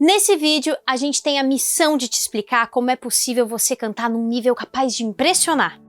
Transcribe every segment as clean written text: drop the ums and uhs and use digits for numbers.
Nesse vídeo, a gente tem a missão de te explicar como é possível você cantar num nível capaz de impressionar.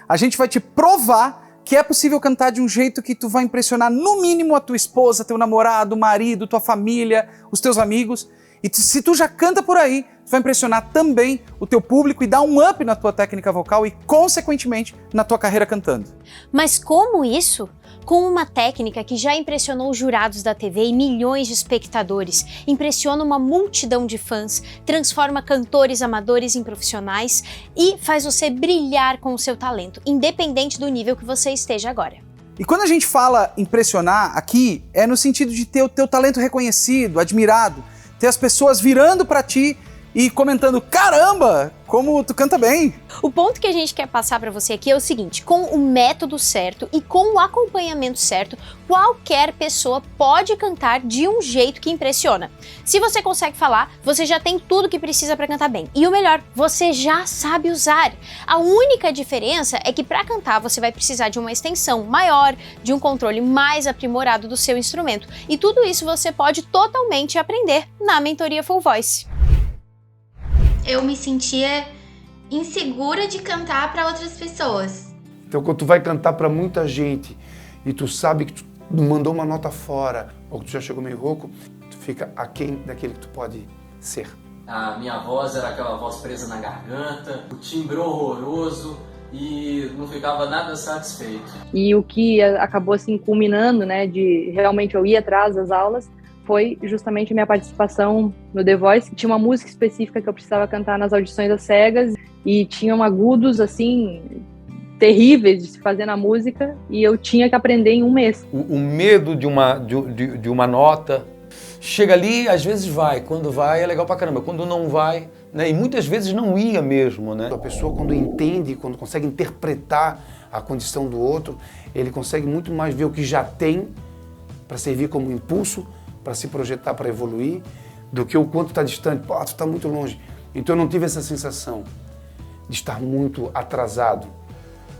A gente vai te provar que é possível cantar de um jeito que tu vai impressionar no mínimo a tua esposa, teu namorado, marido, tua família, os teus amigos. E se tu já canta por aí, tu vai impressionar também o teu público e dar um up na tua técnica vocal e, consequentemente, na tua carreira cantando. Mas como isso? Com uma técnica que já impressionou os jurados da TV e milhões de espectadores, impressiona uma multidão de fãs, transforma cantores amadores em profissionais e faz você brilhar com o seu talento, independente do nível que você esteja agora. E quando a gente fala impressionar aqui, é no sentido de ter o teu talento reconhecido, admirado, ter as pessoas virando pra ti e comentando, caramba, como tu canta bem. O ponto que a gente quer passar pra você aqui é o seguinte: com o método certo e com o acompanhamento certo, qualquer pessoa pode cantar de um jeito que impressiona. Se você consegue falar, você já tem tudo que precisa pra cantar bem. E o melhor, você já sabe usar. A única diferença é que pra cantar você vai precisar de uma extensão maior, de um controle mais aprimorado do seu instrumento. E tudo isso você pode totalmente aprender na mentoria Full Voice. Eu me sentia insegura de cantar para outras pessoas. Então, quando tu vai cantar para muita gente e tu sabe que tu mandou uma nota fora ou que tu já chegou meio rouco, tu fica aquém daquele que tu pode ser. A minha voz era aquela voz presa na garganta, o timbre horroroso e não ficava nada satisfeito. E o que acabou assim culminando, né, de realmente eu ir atrás das aulas, foi justamente a minha participação no The Voice. Tinha uma música específica que eu precisava cantar nas audições às cegas e tinham agudos, assim, terríveis de se fazer na música e eu tinha que aprender em um mês. O medo de uma nota, chega ali, às vezes vai, quando vai é legal pra caramba, quando não vai, né, e muitas vezes não ia mesmo, né. A pessoa quando entende, quando consegue interpretar a condição do outro, ele consegue muito mais ver o que já tem para servir como impulso, para se projetar, para evoluir, do que o quanto está distante. Pô, tu está muito longe. Então eu não tive essa sensação de estar muito atrasado.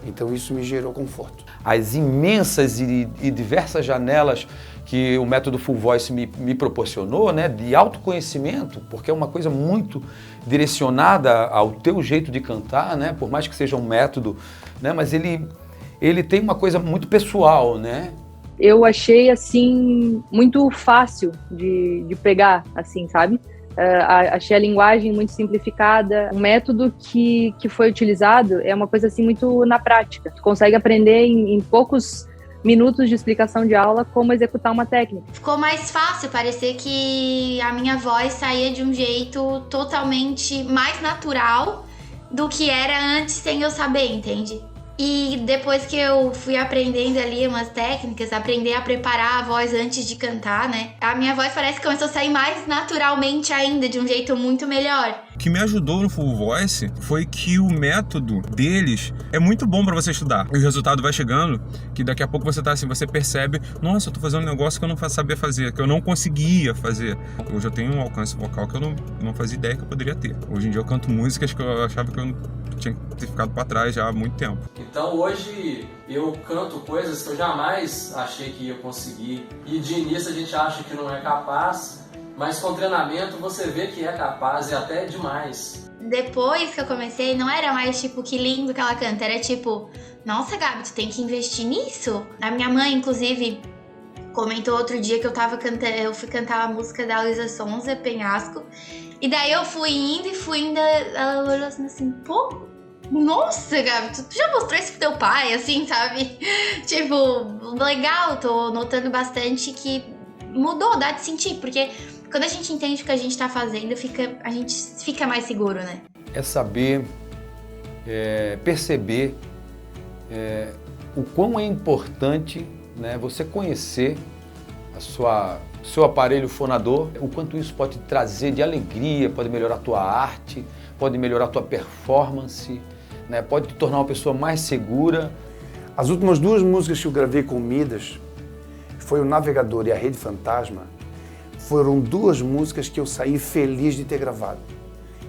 Então isso me gerou conforto. As imensas e diversas janelas que o método Full Voice me proporcionou, né, de autoconhecimento, porque é uma coisa muito direcionada ao teu jeito de cantar, né, por mais que seja um método, né, mas ele tem uma coisa muito pessoal, né. Eu achei, assim, muito fácil de pegar, assim, sabe? Achei a linguagem muito simplificada. O método que foi utilizado é uma coisa, assim, muito na prática. Tu consegue aprender em poucos minutos de explicação de aula como executar uma técnica. Ficou mais fácil, parecer que a minha voz saía de um jeito totalmente mais natural do que era antes sem eu saber, entende? E depois que eu fui aprendendo ali umas técnicas, aprender a preparar a voz antes de cantar, né? A minha voz parece que começou a sair mais naturalmente ainda, de um jeito muito melhor. O que me ajudou no Full Voice foi que o método deles é muito bom pra você estudar. E o resultado vai chegando, que daqui a pouco você tá assim, você percebe, nossa, eu tô fazendo um negócio que eu não sabia fazer, que eu não conseguia fazer. Hoje eu tenho um alcance vocal que eu não fazia ideia que eu poderia ter. Hoje em dia eu canto músicas que eu achava que eu tinha que ter ficado pra trás já há muito tempo. Então hoje eu canto coisas que eu jamais achei que ia conseguir. E de início a gente acha que não é capaz, mas com treinamento você vê que é capaz e até demais. Depois que eu comecei, não era mais tipo, que lindo que ela canta, era tipo, nossa, Gabi, tu tem que investir nisso. A minha mãe, inclusive, comentou outro dia que eu fui cantar a música da Luísa Sonza, Penhasco, e daí eu fui indo, ela olhou assim, pô, nossa, Gabi, tu já mostrou isso pro teu pai, assim, sabe? Tipo, legal, tô notando bastante que mudou, dá de sentir, porque quando a gente entende o que a gente tá fazendo, a gente fica mais seguro, né? É saber, perceber o quão é importante, né, você conhecer seu aparelho fonador, o quanto isso pode trazer de alegria, pode melhorar a tua arte, pode melhorar a tua performance, né, pode te tornar uma pessoa mais segura. As últimas duas músicas que eu gravei com o Midas, foi o Navegador e a Rede Fantasma, foram duas músicas que eu saí feliz de ter gravado.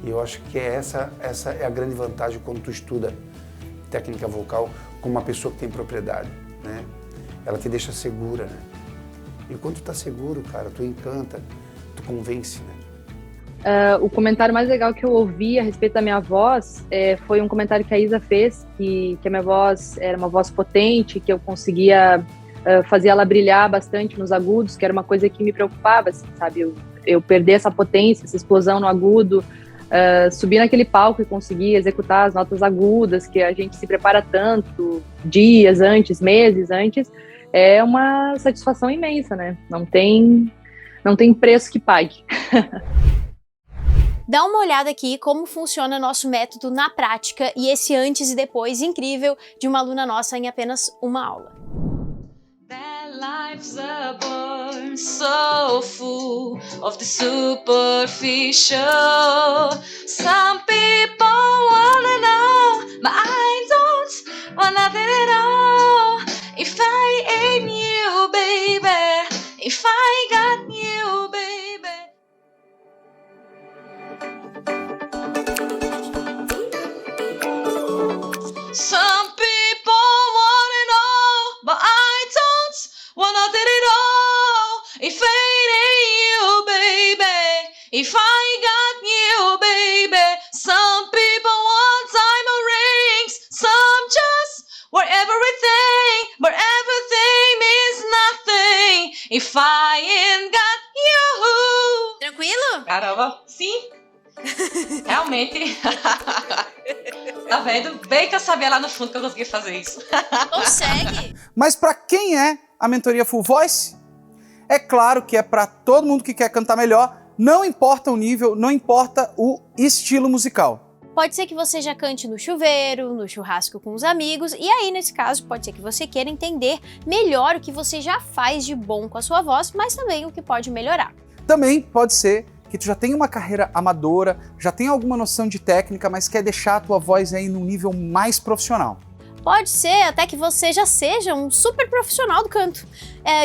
E eu acho que essa é a grande vantagem quando tu estuda técnica vocal com uma pessoa que tem propriedade, né? Ela te deixa segura, né? E quando tu tá seguro, cara, tu encanta, tu convence, né? O comentário mais legal que eu ouvi a respeito da minha voz foi um comentário que a Isa fez, que a minha voz era uma voz potente, que eu conseguia fazer ela brilhar bastante nos agudos, que era uma coisa que me preocupava, assim, sabe? Eu perder essa potência, essa explosão no agudo, subir naquele palco e conseguir executar as notas agudas, que a gente se prepara tanto, dias antes, meses antes, é uma satisfação imensa, né? Não tem preço que pague. Dá uma olhada aqui como funciona nosso método na prática e esse antes e depois incrível de uma aluna nossa em apenas uma aula. Life's a bore, so full of the superficial. Some people wanna know, but I don't want nothing at all. If I ain't you, baby, if I got you, baby. Some people wanna know, but I don't want nothing at all. If it ain't you, baby, if I got you, baby. Some people want diamond rings, some just want everything, but everything means nothing if I ain't got you. Tranquilo? Caramba, sim. Realmente. Tá vendo? Bem que eu sabia lá no fundo que eu consegui fazer isso. Consegue! Mas para quem é a mentoria Full Voice? É claro que é para todo mundo que quer cantar melhor, não importa o nível, não importa o estilo musical. Pode ser que você já cante no chuveiro, no churrasco com os amigos, e aí, nesse caso, pode ser que você queira entender melhor o que você já faz de bom com a sua voz, mas também o que pode melhorar. Também pode ser que tu já tem uma carreira amadora, já tem alguma noção de técnica, mas quer deixar a tua voz aí num nível mais profissional. Pode ser até que você já seja um super profissional do canto,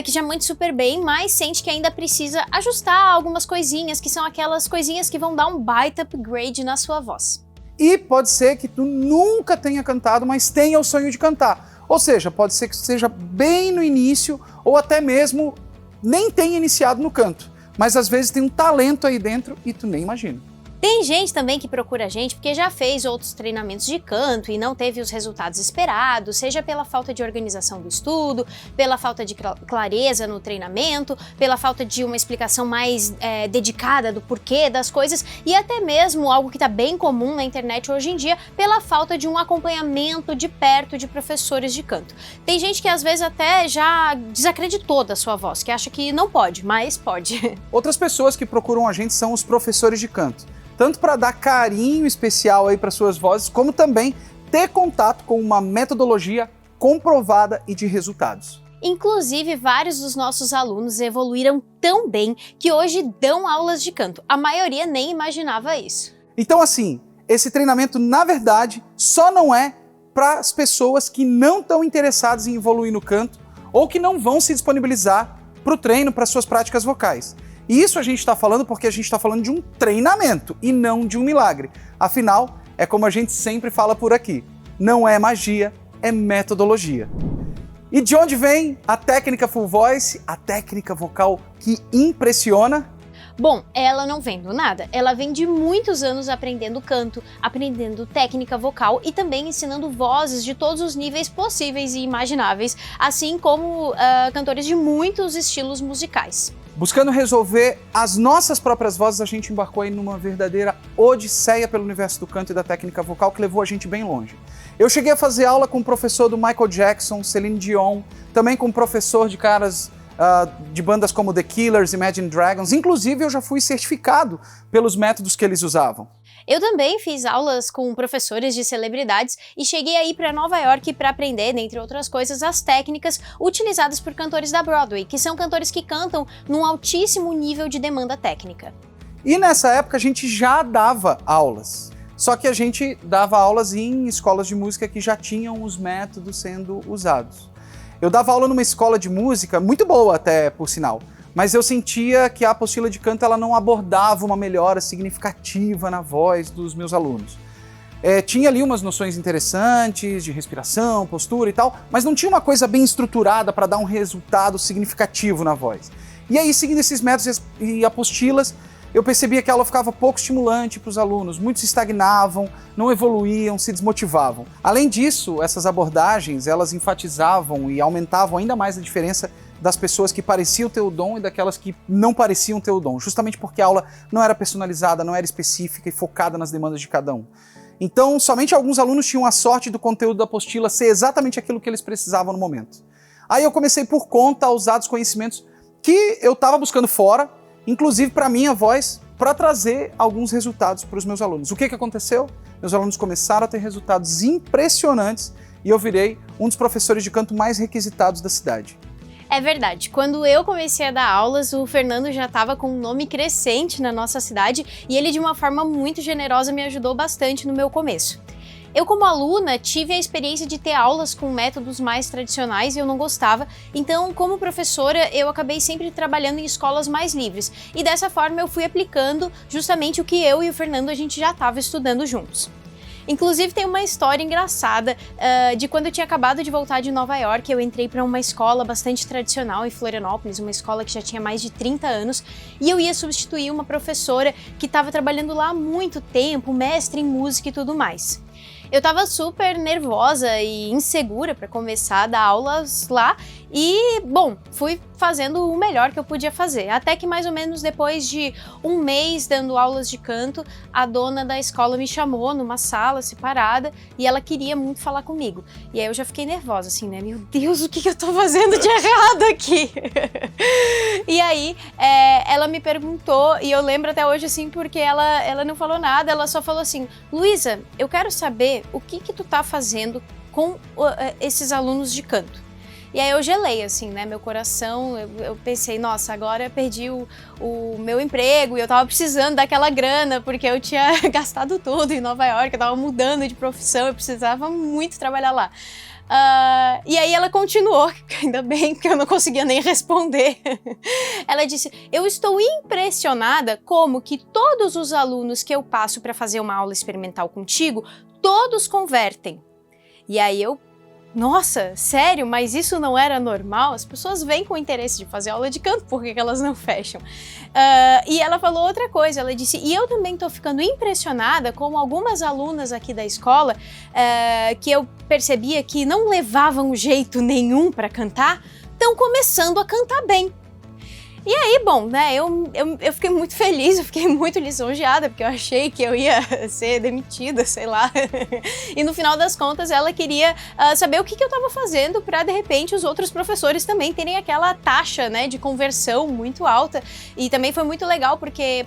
que já mande super bem, mas sente que ainda precisa ajustar algumas coisinhas, que são aquelas coisinhas que vão dar um baita upgrade na sua voz. E pode ser que tu nunca tenha cantado, mas tenha o sonho de cantar. Ou seja, pode ser que seja bem no início, ou até mesmo nem tenha iniciado no canto. Mas às vezes tem um talento aí dentro e tu nem imagina. Tem gente também que procura a gente porque já fez outros treinamentos de canto e não teve os resultados esperados, seja pela falta de organização do estudo, pela falta de clareza no treinamento, pela falta de uma explicação mais dedicada do porquê das coisas e até mesmo algo que está bem comum na internet hoje em dia, pela falta de um acompanhamento de perto de professores de canto. Tem gente que às vezes até já desacreditou da sua voz, que acha que não pode, mas pode. Outras pessoas que procuram a gente são os professores de canto. Tanto para dar carinho especial aí para suas vozes, como também ter contato com uma metodologia comprovada e de resultados. Inclusive, vários dos nossos alunos evoluíram tão bem que hoje dão aulas de canto. A maioria nem imaginava isso. Então assim, esse treinamento na verdade só não é para as pessoas que não estão interessadas em evoluir no canto ou que não vão se disponibilizar para o treino, para suas práticas vocais. E isso a gente está falando porque a gente está falando de um treinamento e não de um milagre. Afinal, é como a gente sempre fala por aqui, não é magia, é metodologia. E de onde vem a técnica Full Voice, a técnica vocal que impressiona? Bom, ela não vem do nada, ela vem de muitos anos aprendendo canto, aprendendo técnica vocal e também ensinando vozes de todos os níveis possíveis e imagináveis, assim como cantores de muitos estilos musicais. Buscando resolver as nossas próprias vozes, a gente embarcou aí numa verdadeira odisseia pelo universo do canto e da técnica vocal que levou a gente bem longe. Eu cheguei a fazer aula com o professor do Michael Jackson, Celine Dion, também com o professor de caras de bandas como The Killers, Imagine Dragons, inclusive eu já fui certificado pelos métodos que eles usavam. Eu também fiz aulas com professores de celebridades e cheguei aí para Nova York para aprender, dentre outras coisas, as técnicas utilizadas por cantores da Broadway, que são cantores que cantam num altíssimo nível de demanda técnica. E nessa época a gente já dava aulas, só que a gente dava aulas em escolas de música que já tinham os métodos sendo usados. Eu dava aula numa escola de música, muito boa até, por sinal, mas eu sentia que a apostila de canto ela não abordava uma melhora significativa na voz dos meus alunos. Tinha ali umas noções interessantes de respiração, postura e tal, mas não tinha uma coisa bem estruturada para dar um resultado significativo na voz. E aí, seguindo esses métodos e apostilas, eu percebia que a aula ficava pouco estimulante para os alunos, muitos se estagnavam, não evoluíam, se desmotivavam. Além disso, essas abordagens, elas enfatizavam e aumentavam ainda mais a diferença das pessoas que pareciam ter o dom e daquelas que não pareciam ter o dom, justamente porque a aula não era personalizada, não era específica e focada nas demandas de cada um. Então, somente alguns alunos tinham a sorte do conteúdo da apostila ser exatamente aquilo que eles precisavam no momento. Aí eu comecei por conta a usar os conhecimentos que eu estava buscando fora, inclusive para minha voz, para trazer alguns resultados para os meus alunos. O que aconteceu? Meus alunos começaram a ter resultados impressionantes e eu virei um dos professores de canto mais requisitados da cidade. É verdade, quando eu comecei a dar aulas, o Fernando já estava com um nome crescente na nossa cidade e ele de uma forma muito generosa me ajudou bastante no meu começo. Eu, como aluna, tive a experiência de ter aulas com métodos mais tradicionais e eu não gostava, então, como professora, eu acabei sempre trabalhando em escolas mais livres e dessa forma eu fui aplicando justamente o que eu e o Fernando a gente já estava estudando juntos. Inclusive tem uma história engraçada de quando eu tinha acabado de voltar de Nova York, eu entrei para uma escola bastante tradicional em Florianópolis, uma escola que já tinha mais de 30 anos, e eu ia substituir uma professora que estava trabalhando lá há muito tempo, mestre em música e tudo mais. Eu estava super nervosa e insegura para começar a dar aulas lá e, bom, fui fazendo o melhor que eu podia fazer. Até que mais ou menos depois de um mês dando aulas de canto, a dona da escola me chamou numa sala separada e ela queria muito falar comigo. E aí eu já fiquei nervosa, assim, né? Meu Deus, o que eu tô fazendo de errado aqui? E aí ela me perguntou, e eu lembro até hoje, assim, porque ela não falou nada, ela só falou assim: Luísa, eu quero saber o que tu tá fazendo com esses alunos de canto. E aí eu gelei, assim, né, meu coração, eu pensei, nossa, agora eu perdi o meu emprego e eu tava precisando daquela grana, porque eu tinha gastado tudo em Nova York, eu tava mudando de profissão, eu precisava muito trabalhar lá. E aí ela continuou, ainda bem que eu não conseguia nem responder. Ela disse: eu estou impressionada como que todos os alunos que eu passo para fazer uma aula experimental contigo, todos convertem. E aí eu: nossa, sério? Mas isso não era normal? As pessoas vêm com interesse de fazer aula de canto, por que elas não fecham? E ela falou outra coisa, ela disse: e eu também estou ficando impressionada como algumas alunas aqui da escola, que eu percebia que não levavam jeito nenhum para cantar, estão começando a cantar bem. E aí, bom, né, eu fiquei muito feliz, eu fiquei muito lisonjeada, porque eu achei que eu ia ser demitida, sei lá. E no final das contas, ela queria saber o que eu estava fazendo para, de repente, os outros professores também terem aquela taxa, né, de conversão muito alta. E também foi muito legal, porque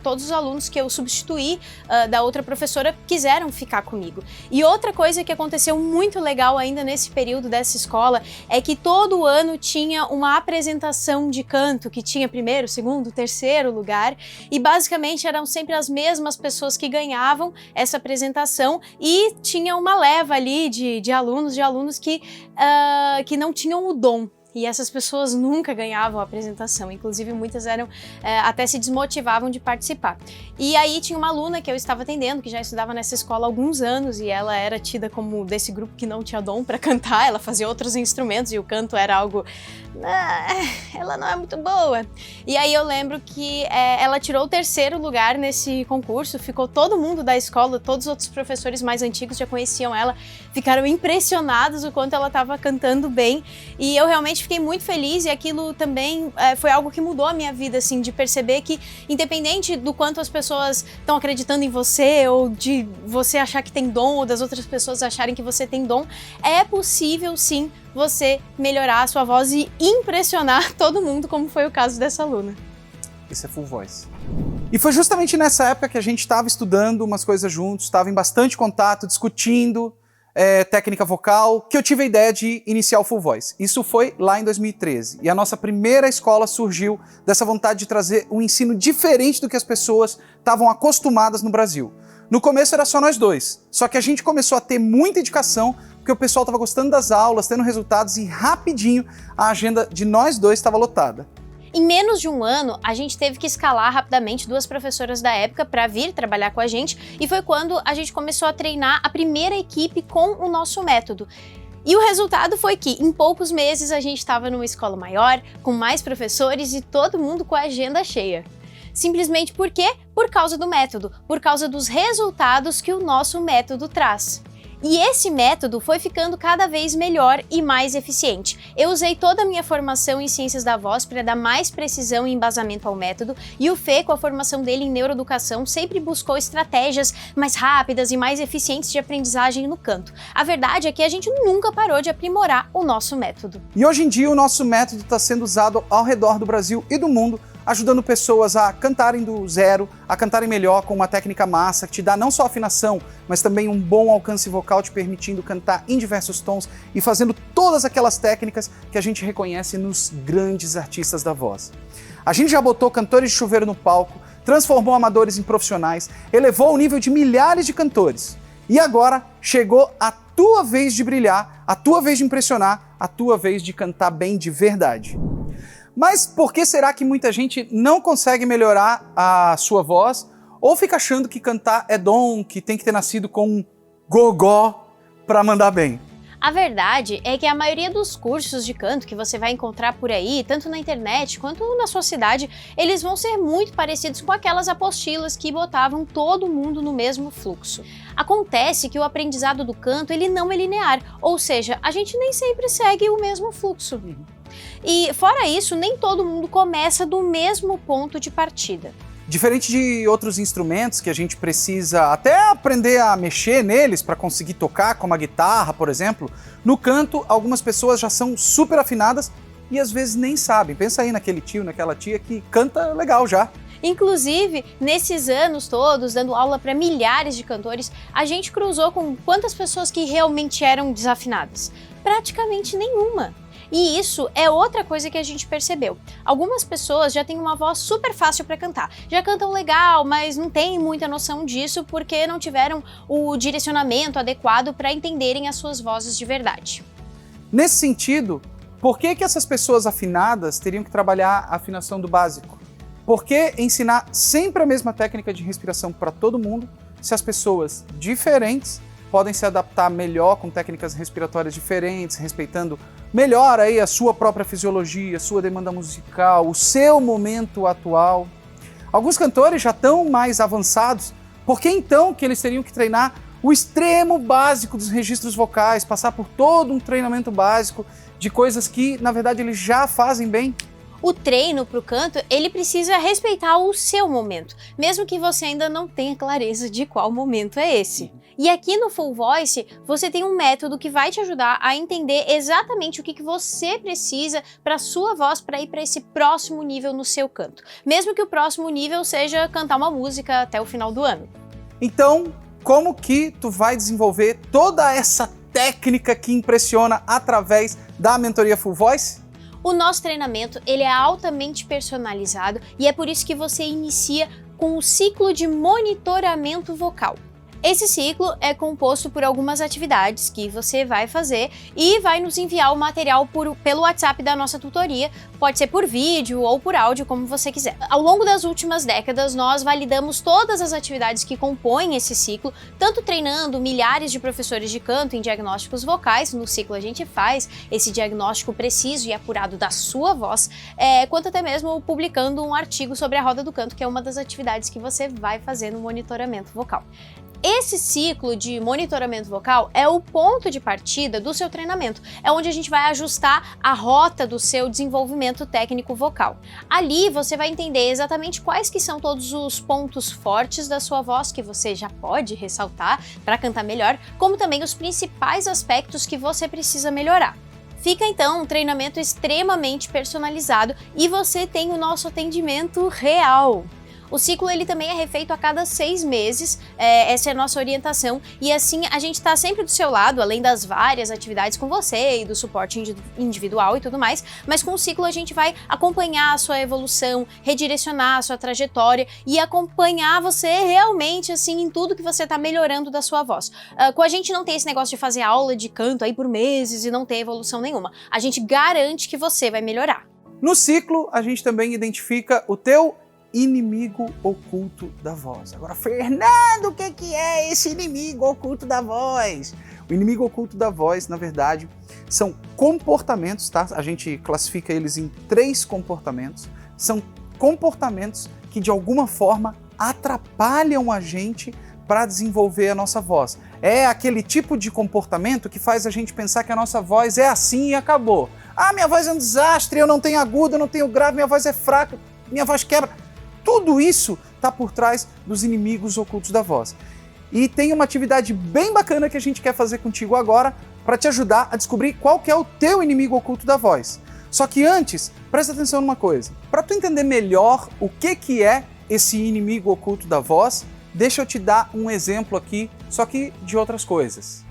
todos os alunos que eu substituí da outra professora quiseram ficar comigo. E outra coisa que aconteceu muito legal ainda nesse período dessa escola é que todo ano tinha uma apresentação de canto, que tinha primeiro, segundo, terceiro lugar, e basicamente eram sempre as mesmas pessoas que ganhavam essa apresentação e tinha uma leva ali de alunos que não tinham o dom. E essas pessoas nunca ganhavam a apresentação, inclusive muitas até se desmotivavam de participar. E aí tinha uma aluna que eu estava atendendo, que já estudava nessa escola há alguns anos, e ela era tida como desse grupo que não tinha dom para cantar, ela fazia outros instrumentos e o canto era algo... ela não é muito boa. E aí eu lembro que ela tirou o terceiro lugar nesse concurso, ficou todo mundo da escola, todos os outros professores mais antigos já conheciam ela, ficaram impressionados o quanto ela estava cantando bem, e eu realmente fiquei muito feliz, e aquilo também foi algo que mudou a minha vida, assim, de perceber que, independente do quanto as pessoas estão acreditando em você, ou de você achar que tem dom, ou das outras pessoas acharem que você tem dom, é possível, sim, você melhorar a sua voz e impressionar todo mundo, como foi o caso dessa aluna. Isso é Full Voice. E foi justamente nessa época que a gente estava estudando umas coisas juntos, estava em bastante contato, discutindo técnica vocal, que eu tive a ideia de iniciar o Full Voice. Isso foi lá em 2013. E a nossa primeira escola surgiu dessa vontade de trazer um ensino diferente do que as pessoas estavam acostumadas no Brasil. No começo era só nós dois, só que a gente começou a ter muita indicação, porque o pessoal estava gostando das aulas, tendo resultados, e rapidinho a agenda de nós dois estava lotada. Em menos de um ano, a gente teve que escalar rapidamente duas professoras da época para vir trabalhar com a gente, e foi quando a gente começou a treinar a primeira equipe com o nosso método. E o resultado foi que, em poucos meses, a gente estava numa escola maior, com mais professores e todo mundo com a agenda cheia. Simplesmente por quê? Por causa do método, por causa dos resultados que o nosso método traz. E esse método foi ficando cada vez melhor e mais eficiente. Eu usei toda a minha formação em ciências da voz para dar mais precisão e embasamento ao método, e o Fê, com a formação dele em neuroeducação, sempre buscou estratégias mais rápidas e mais eficientes de aprendizagem no canto. A verdade é que a gente nunca parou de aprimorar o nosso método. E hoje em dia o nosso método está sendo usado ao redor do Brasil e do mundo, ajudando pessoas a cantarem do zero, a cantarem melhor com uma técnica massa que te dá não só afinação, mas também um bom alcance vocal, te permitindo cantar em diversos tons e fazendo todas aquelas técnicas que a gente reconhece nos grandes artistas da voz. A gente já botou cantores de chuveiro no palco, transformou amadores em profissionais, elevou o nível de milhares de cantores. E agora chegou a tua vez de brilhar, a tua vez de impressionar, a tua vez de cantar bem de verdade. Mas por que será que muita gente não consegue melhorar a sua voz ou fica achando que cantar é dom, que tem que ter nascido com um gogó para mandar bem? A verdade é que a maioria dos cursos de canto que você vai encontrar por aí, tanto na internet quanto na sua cidade, eles vão ser muito parecidos com aquelas apostilas que botavam todo mundo no mesmo fluxo. Acontece que o aprendizado do canto ele não é linear, ou seja, a gente nem sempre segue o mesmo fluxo. E fora isso, nem todo mundo começa do mesmo ponto de partida. Diferente de outros instrumentos que a gente precisa até aprender a mexer neles para conseguir tocar, como a guitarra, por exemplo, no canto algumas pessoas já são super afinadas e às vezes nem sabem. Pensa aí naquele tio, naquela tia que canta legal já. Inclusive, nesses anos todos, dando aula para milhares de cantores, a gente cruzou com quantas pessoas que realmente eram desafinadas? Praticamente nenhuma. E isso é outra coisa que a gente percebeu. Algumas pessoas já têm uma voz super fácil para cantar, já cantam legal, mas não têm muita noção disso porque não tiveram o direcionamento adequado para entenderem as suas vozes de verdade. Nesse sentido, por que essas pessoas afinadas teriam que trabalhar a afinação do básico? Por que ensinar sempre a mesma técnica de respiração para todo mundo, se as pessoas diferentes podem se adaptar melhor com técnicas respiratórias diferentes, respeitando melhor aí a sua própria fisiologia, a sua demanda musical, o seu momento atual? Alguns cantores já estão mais avançados, por que então que eles teriam que treinar o extremo básico dos registros vocais, passar por todo um treinamento básico de coisas que, na verdade, eles já fazem bem? O treino para o canto, ele precisa respeitar o seu momento, mesmo que você ainda não tenha clareza de qual momento é esse. E aqui no Full Voice, você tem um método que vai te ajudar a entender exatamente o que você precisa para a sua voz para ir para esse próximo nível no seu canto. Mesmo que o próximo nível seja cantar uma música até o final do ano. Então, como que tu vai desenvolver toda essa técnica que impressiona através da mentoria Full Voice? O nosso treinamento ele é altamente personalizado e é por isso que você iguinicia com o ciclo de monitoramento vocal. Esse ciclo é composto por algumas atividades que você vai fazer e vai nos enviar o material pelo WhatsApp da nossa tutoria, pode ser por vídeo ou por áudio, como você quiser. Ao longo das últimas décadas, nós validamos todas as atividades que compõem esse ciclo, tanto treinando milhares de professores de canto em diagnósticos vocais, no ciclo a gente faz esse diagnóstico preciso e apurado da sua voz, quanto até mesmo publicando um artigo sobre a roda do canto, que é uma das atividades que você vai fazer no monitoramento vocal. Esse ciclo de monitoramento vocal é o ponto de partida do seu treinamento, é onde a gente vai ajustar a rota do seu desenvolvimento técnico vocal. Ali você vai entender exatamente quais que são todos os pontos fortes da sua voz que você já pode ressaltar para cantar melhor, como também os principais aspectos que você precisa melhorar. Fica então um treinamento extremamente personalizado e você tem o nosso atendimento real. O ciclo ele também é refeito a cada 6 meses, essa é a nossa orientação, e assim a gente está sempre do seu lado, além das várias atividades com você e do suporte individual e tudo mais, mas com o ciclo a gente vai acompanhar a sua evolução, redirecionar a sua trajetória e acompanhar você realmente assim em tudo que você está melhorando da sua voz. Com a gente não tem esse negócio de fazer aula de canto aí por meses e não ter evolução nenhuma, a gente garante que você vai melhorar. No ciclo a gente também identifica o teu inimigo oculto da voz. Agora, Fernando, o que é esse inimigo oculto da voz? O inimigo oculto da voz, na verdade, são comportamentos, tá? A gente classifica eles em 3 comportamentos. São comportamentos que de alguma forma atrapalham a gente para desenvolver a nossa voz. É aquele tipo de comportamento que faz a gente pensar que a nossa voz é assim e acabou. Ah, minha voz é um desastre, eu não tenho agudo, eu não tenho grave, minha voz é fraca, minha voz quebra. Tudo isso está por trás dos inimigos ocultos da voz. E tem uma atividade bem bacana que a gente quer fazer contigo agora para te ajudar a descobrir qual que é o teu inimigo oculto da voz. Só que antes, presta atenção numa coisa. Para tu entender melhor o que é esse inimigo oculto da voz, deixa eu te dar um exemplo aqui, só que de outras coisas.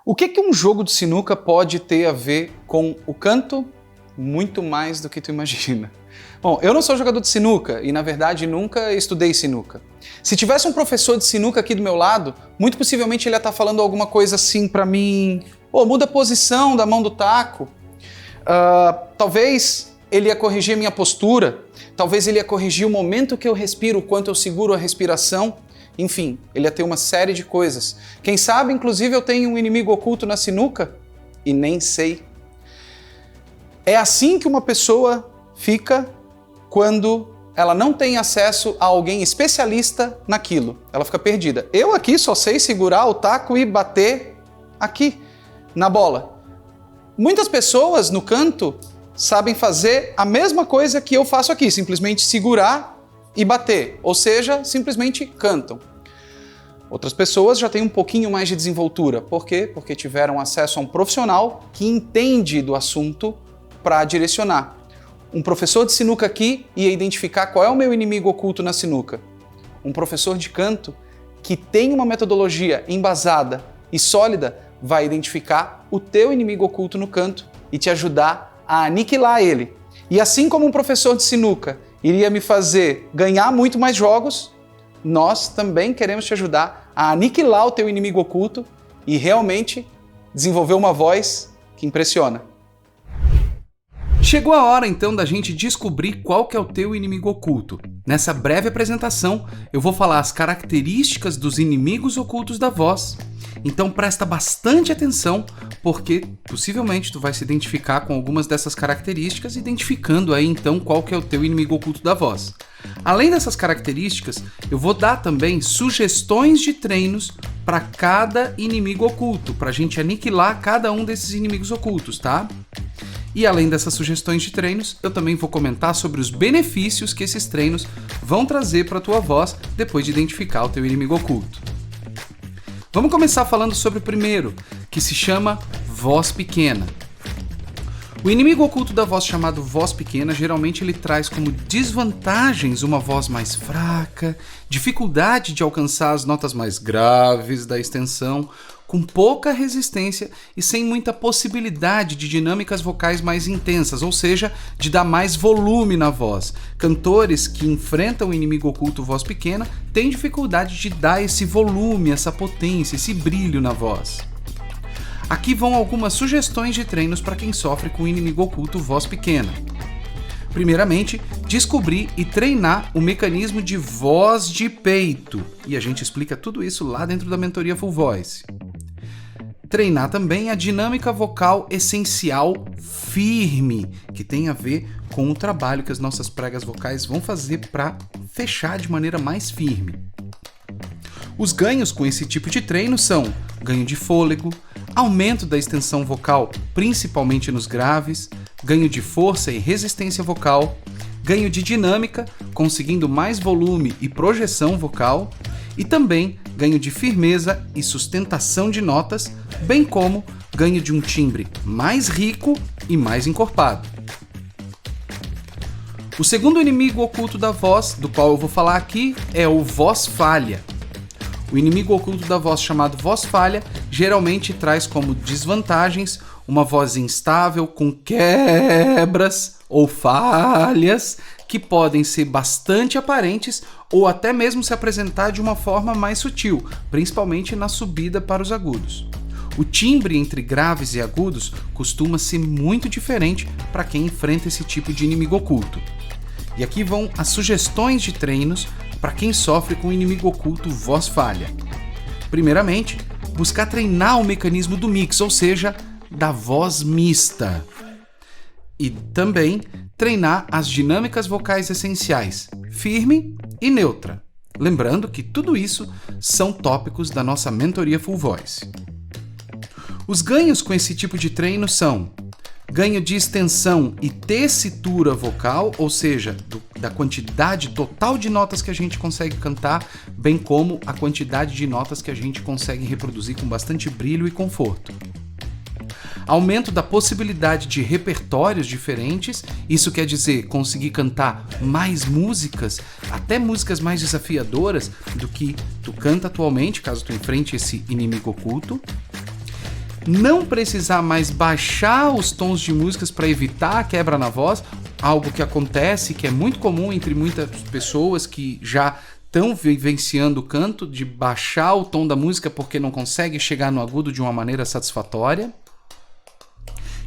O que um jogo de sinuca pode ter a ver com o canto? Muito mais do que tu imagina. Bom, eu não sou jogador de sinuca e, na verdade, nunca estudei sinuca. Se tivesse um professor de sinuca aqui do meu lado, muito possivelmente ele ia estar falando alguma coisa assim pra mim. Muda a posição da mão do taco. Talvez ele ia corrigir minha postura. Talvez ele ia corrigir o momento que eu respiro, o quanto eu seguro a respiração. Enfim, ele ia ter uma série de coisas. Quem sabe, inclusive, eu tenho um inimigo oculto na sinuca e nem sei. É assim que uma pessoa fica quando ela não tem acesso a alguém especialista naquilo. Ela fica perdida. Eu aqui só sei segurar o taco e bater aqui, na bola. Muitas pessoas no canto sabem fazer a mesma coisa que eu faço aqui, simplesmente segurar e bater, ou seja, simplesmente cantam. Outras pessoas já têm um pouquinho mais de desenvoltura. Por quê? Porque tiveram acesso a um profissional que entende do assunto para direcionar. Um professor de sinuca aqui ia identificar qual é o meu inimigo oculto na sinuca. Um professor de canto que tem uma metodologia embasada e sólida vai identificar o teu inimigo oculto no canto e te ajudar a aniquilar ele. E assim como um professor de sinuca iria me fazer ganhar muito mais jogos, nós também queremos te ajudar a aniquilar o teu inimigo oculto e realmente desenvolver uma voz que impressiona. Chegou a hora então da gente descobrir qual que é o teu inimigo oculto. Nessa breve apresentação, eu vou falar as características dos inimigos ocultos da voz. Então presta bastante atenção, porque possivelmente tu vai se identificar com algumas dessas características, identificando aí então qual que é o teu inimigo oculto da voz. Além dessas características, eu vou dar também sugestões de treinos para cada inimigo oculto, para a gente aniquilar cada um desses inimigos ocultos, tá? E além dessas sugestões de treinos, eu também vou comentar sobre os benefícios que esses treinos vão trazer para a tua voz depois de identificar o teu inimigo oculto. Vamos começar falando sobre o primeiro, que se chama voz pequena. O inimigo oculto da voz, chamado voz pequena, geralmente ele traz como desvantagens uma voz mais fraca, dificuldade de alcançar as notas mais graves da extensão, com pouca resistência e sem muita possibilidade de dinâmicas vocais mais intensas, ou seja, de dar mais volume na voz. Cantores que enfrentam o inimigo oculto voz pequena têm dificuldade de dar esse volume, essa potência, esse brilho na voz. Aqui vão algumas sugestões de treinos para quem sofre com o inimigo oculto voz pequena. Primeiramente, descobrir e treinar o mecanismo de voz de peito. E a gente explica tudo isso lá dentro da mentoria Full Voice. Treinar também a dinâmica vocal essencial firme, que tem a ver com o trabalho que as nossas pregas vocais vão fazer para fechar de maneira mais firme. Os ganhos com esse tipo de treino são ganho de fôlego, aumento da extensão vocal, principalmente nos graves, ganho de força e resistência vocal, ganho de dinâmica, conseguindo mais volume e projeção vocal, e também ganho de firmeza e sustentação de notas, bem como ganho de um timbre mais rico e mais encorpado. O segundo inimigo oculto da voz, do qual eu vou falar aqui, é o voz falha. O inimigo oculto da voz, chamado voz falha, geralmente traz como desvantagens uma voz instável com quebras ou falhas que podem ser bastante aparentes ou até mesmo se apresentar de uma forma mais sutil, principalmente na subida para os agudos. O timbre entre graves e agudos costuma ser muito diferente para quem enfrenta esse tipo de inimigo oculto. E aqui vão as sugestões de treinos para quem sofre com o inimigo oculto voz falha. Primeiramente, buscar treinar o mecanismo do mix, ou seja, da voz mista. E também treinar as dinâmicas vocais essenciais, firme e neutra. Lembrando que tudo isso são tópicos da nossa mentoria Full Voice. Os ganhos com esse tipo de treino são ganho de extensão e tessitura vocal, ou seja, da quantidade total de notas que a gente consegue cantar, bem como a quantidade de notas que a gente consegue reproduzir com bastante brilho e conforto. Aumento da possibilidade de repertórios diferentes, isso quer dizer conseguir cantar mais músicas, até músicas mais desafiadoras do que tu canta atualmente, caso tu enfrente esse inimigo oculto. Não precisar mais baixar os tons de músicas para evitar a quebra na voz, algo que acontece, que é muito comum entre muitas pessoas que já estão vivenciando o canto, de baixar o tom da música porque não consegue chegar no agudo de uma maneira satisfatória.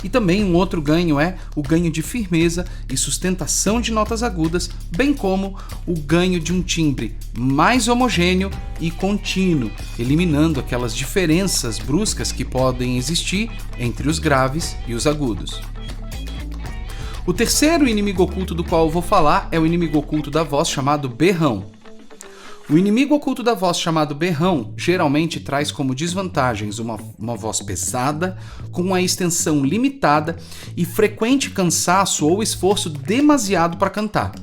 E também um outro ganho é o ganho de firmeza e sustentação de notas agudas, bem como o ganho de um timbre mais homogêneo e contínuo, eliminando aquelas diferenças bruscas que podem existir entre os graves e os agudos. O terceiro inimigo oculto do qual eu vou falar é o inimigo oculto da voz chamado berrão. O inimigo oculto da voz chamado berrão geralmente traz como desvantagens uma voz pesada, com uma extensão limitada e frequente cansaço ou esforço demasiado para cantar.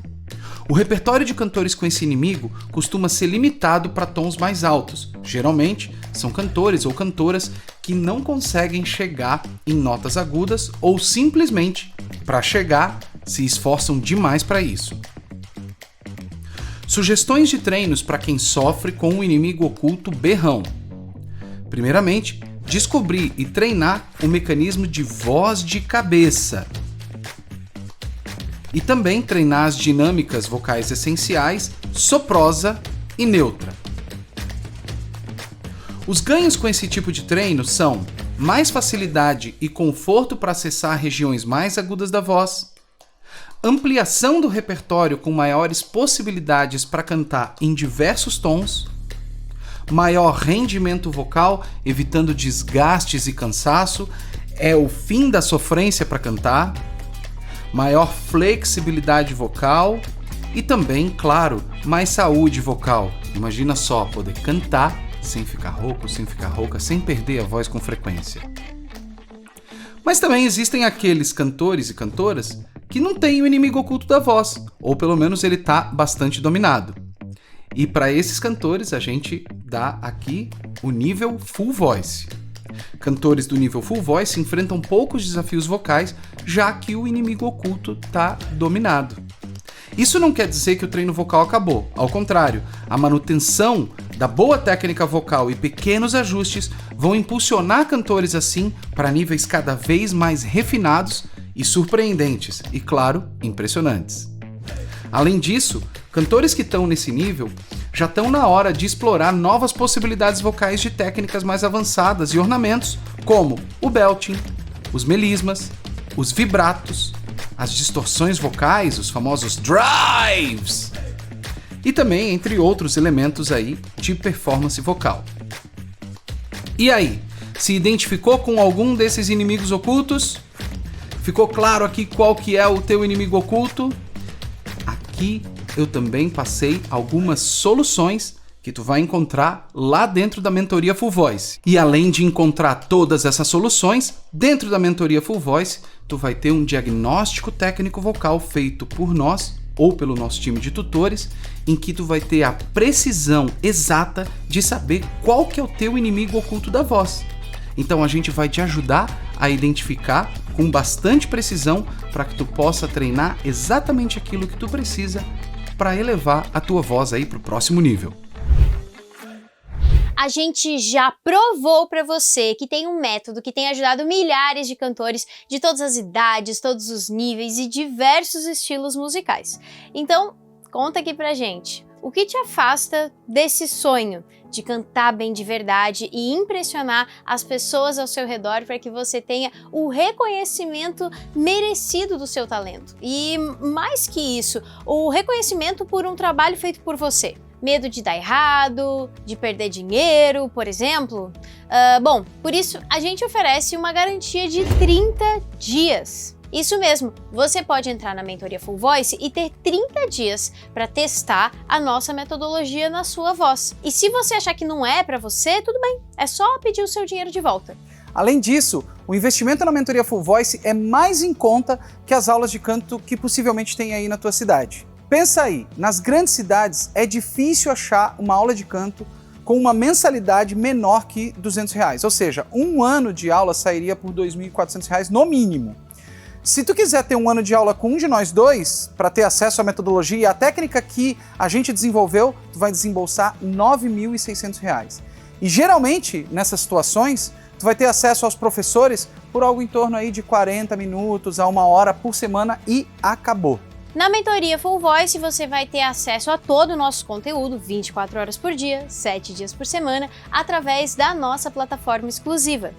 O repertório de cantores com esse inimigo costuma ser limitado para tons mais altos. Geralmente são cantores ou cantoras que não conseguem chegar em notas agudas ou simplesmente, para chegar, se esforçam demais para isso. Sugestões de treinos para quem sofre com o inimigo oculto berrão. Primeiramente, descobrir e treinar o mecanismo de voz de cabeça. E também treinar as dinâmicas vocais essenciais, soprosa e neutra. Os ganhos com esse tipo de treino são mais facilidade e conforto para acessar regiões mais agudas da voz, ampliação do repertório com maiores possibilidades para cantar em diversos tons, maior rendimento vocal, evitando desgastes e cansaço, é o fim da sofrência para cantar, maior flexibilidade vocal e também, claro, mais saúde vocal. Imagina só, poder cantar sem ficar rouco, sem ficar rouca, sem perder a voz com frequência. Mas também existem aqueles cantores e cantoras que não têm o inimigo oculto da voz, ou pelo menos ele está bastante dominado. E para esses cantores a gente dá aqui o nível Full Voice. Cantores do nível Full Voice enfrentam poucos desafios vocais, já que o inimigo oculto está dominado. Isso não quer dizer que o treino vocal acabou, ao contrário, a manutenção da boa técnica vocal e pequenos ajustes vão impulsionar cantores assim para níveis cada vez mais refinados e surpreendentes e, claro, impressionantes. Além disso, cantores que estão nesse nível já estão na hora de explorar novas possibilidades vocais de técnicas mais avançadas e ornamentos, como o belting, os melismas, os vibratos, as distorções vocais, os famosos drives, e também entre outros elementos aí de performance vocal. E aí, se identificou com algum desses inimigos ocultos? Ficou claro aqui qual que é o teu inimigo oculto? Aqui eu também passei algumas soluções que tu vai encontrar lá dentro da mentoria Full Voice. E além de encontrar todas essas soluções, dentro da mentoria Full Voice, tu vai ter um diagnóstico técnico vocal feito por nós ou pelo nosso time de tutores, em que tu vai ter a precisão exata de saber qual que é o teu inimigo oculto da voz. Então a gente vai te ajudar a identificar com bastante precisão para que tu possa treinar exatamente aquilo que tu precisa para elevar a tua voz aí para o próximo nível. A gente já provou para você que tem um método que tem ajudado milhares de cantores de todas as idades, todos os níveis e diversos estilos musicais. Então, conta aqui pra gente, o que te afasta desse sonho de cantar bem de verdade e impressionar as pessoas ao seu redor para que você tenha o reconhecimento merecido do seu talento? E mais que isso, o reconhecimento por um trabalho feito por você. Medo de dar errado, de perder dinheiro, por exemplo? Bom, por isso a gente oferece uma garantia de 30 dias. Isso mesmo, você pode entrar na Mentoria Full Voice e ter 30 dias para testar a nossa metodologia na sua voz. E se você achar que não é para você, tudo bem, é só pedir o seu dinheiro de volta. Além disso, o investimento na Mentoria Full Voice é mais em conta que as aulas de canto que possivelmente tem aí na tua cidade. Pensa aí, nas grandes cidades é difícil achar uma aula de canto com uma mensalidade menor que R$200, ou seja, um ano de aula sairia por R$2.400 no mínimo. Se tu quiser ter um ano de aula com um de nós dois, para ter acesso à metodologia e à técnica que a gente desenvolveu, tu vai desembolsar R$9.600. E geralmente, nessas situações, tu vai ter acesso aos professores por algo em torno aí de 40 minutos a 1 hora por semana e acabou. Na Mentoria Full Voice, você vai ter acesso a todo o nosso conteúdo, 24 horas por dia, 7 dias por semana, através da nossa plataforma exclusiva.